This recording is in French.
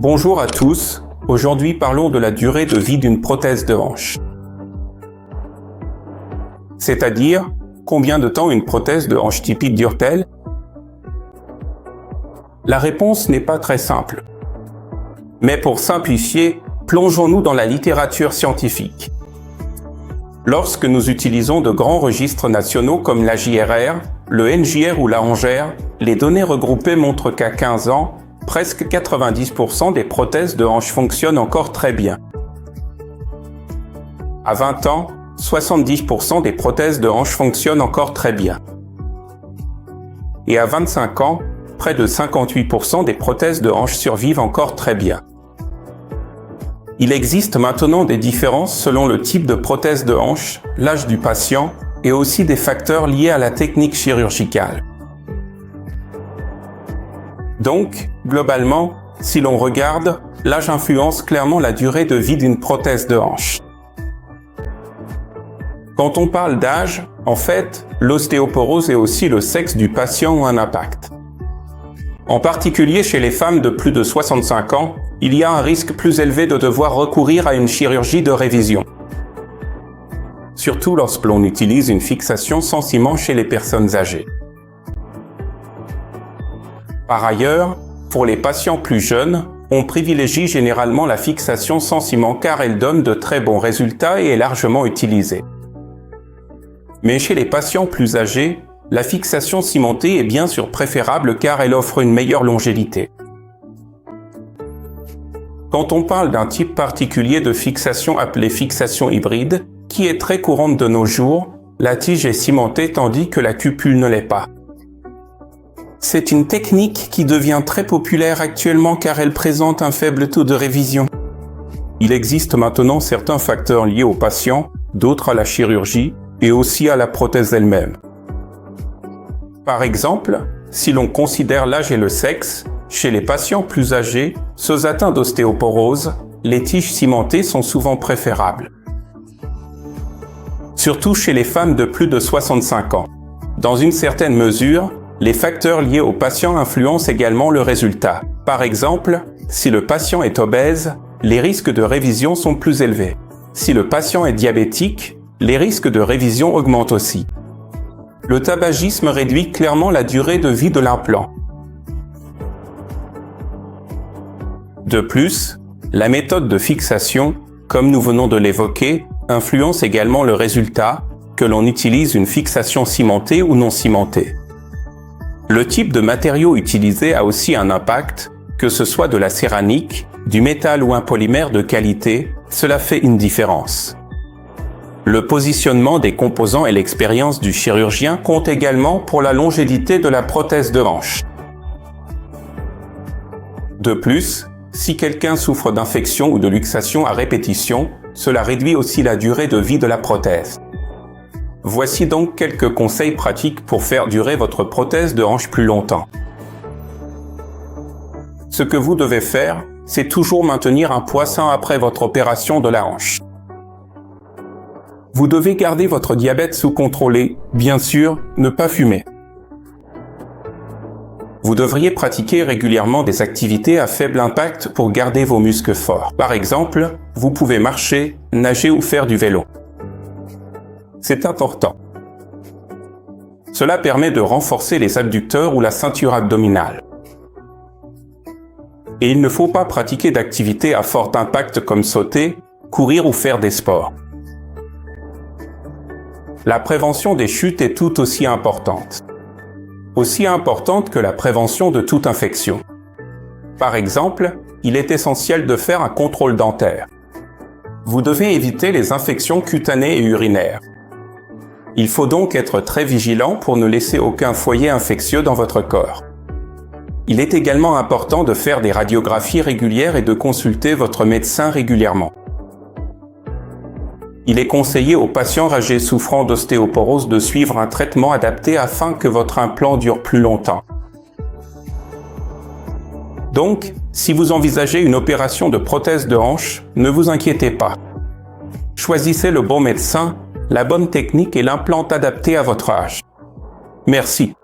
Bonjour à tous, aujourd'hui parlons de la durée de vie d'une prothèse de hanche. C'est-à-dire, combien de temps une prothèse de hanche typique dure-t-elle? La réponse n'est pas très simple. Mais pour simplifier, plongeons-nous dans la littérature scientifique. Lorsque nous utilisons de grands registres nationaux comme la JRR, le NJR ou la Hangère, les données regroupées montrent qu'à 15 ans, presque 90% des prothèses de hanche fonctionnent encore très bien. À 20 ans, 70% des prothèses de hanche fonctionnent encore très bien. Et à 25 ans, près de 58% des prothèses de hanche survivent encore très bien. Il existe maintenant des différences selon le type de prothèse de hanche, l'âge du patient et aussi des facteurs liés à la technique chirurgicale. Donc, globalement, si l'on regarde, l'âge influence clairement la durée de vie d'une prothèse de hanche. Quand on parle d'âge, en fait, l'ostéoporose et aussi le sexe du patient ont un impact. En particulier chez les femmes de plus de 65 ans, il y a un risque plus élevé de devoir recourir à une chirurgie de révision. Surtout lorsque l'on utilise une fixation sans ciment chez les personnes âgées. Par ailleurs, pour les patients plus jeunes, on privilégie généralement la fixation sans ciment car elle donne de très bons résultats et est largement utilisée. Mais chez les patients plus âgés, la fixation cimentée est bien sûr préférable car elle offre une meilleure longévité. Quand on parle d'un type particulier de fixation appelée fixation hybride, qui est très courante de nos jours, la tige est cimentée tandis que la cupule ne l'est pas. C'est une technique qui devient très populaire actuellement car elle présente un faible taux de révision. Il existe maintenant certains facteurs liés au patient, d'autres à la chirurgie et aussi à la prothèse elle-même. Par exemple, si l'on considère l'âge et le sexe, chez les patients plus âgés, ceux atteints d'ostéoporose, les tiges cimentées sont souvent préférables. Surtout chez les femmes de plus de 65 ans. Dans une certaine mesure, les facteurs liés au patient influencent également le résultat. Par exemple, si le patient est obèse, les risques de révision sont plus élevés. Si le patient est diabétique, les risques de révision augmentent aussi. Le tabagisme réduit clairement la durée de vie de l'implant. De plus, la méthode de fixation, comme nous venons de l'évoquer, influence également le résultat, que l'on utilise une fixation cimentée ou non cimentée. Le type de matériau utilisé a aussi un impact, que ce soit de la céramique, du métal ou un polymère de qualité, cela fait une différence. Le positionnement des composants et l'expérience du chirurgien comptent également pour la longévité de la prothèse de hanche. De plus, si quelqu'un souffre d'infection ou de luxation à répétition, cela réduit aussi la durée de vie de la prothèse. Voici donc quelques conseils pratiques pour faire durer votre prothèse de hanche plus longtemps. Ce que vous devez faire, c'est toujours maintenir un poids sain après votre opération de la hanche. Vous devez garder votre diabète sous contrôle et, bien sûr, ne pas fumer. Vous devriez pratiquer régulièrement des activités à faible impact pour garder vos muscles forts. Par exemple, vous pouvez marcher, nager ou faire du vélo. C'est important. Cela permet de renforcer les abducteurs ou la ceinture abdominale. Et il ne faut pas pratiquer d'activités à fort impact comme sauter, courir ou faire des sports. La prévention des chutes est tout aussi importante. Aussi importante que la prévention de toute infection. Par exemple, il est essentiel de faire un contrôle dentaire. Vous devez éviter les infections cutanées et urinaires. Il faut donc être très vigilant pour ne laisser aucun foyer infectieux dans votre corps. Il est également important de faire des radiographies régulières et de consulter votre médecin régulièrement. Il est conseillé aux patients âgés souffrant d'ostéoporose de suivre un traitement adapté afin que votre implant dure plus longtemps. Donc, si vous envisagez une opération de prothèse de hanche, ne vous inquiétez pas. Choisissez le bon médecin, la bonne technique et l'implant adapté à votre âge. Merci.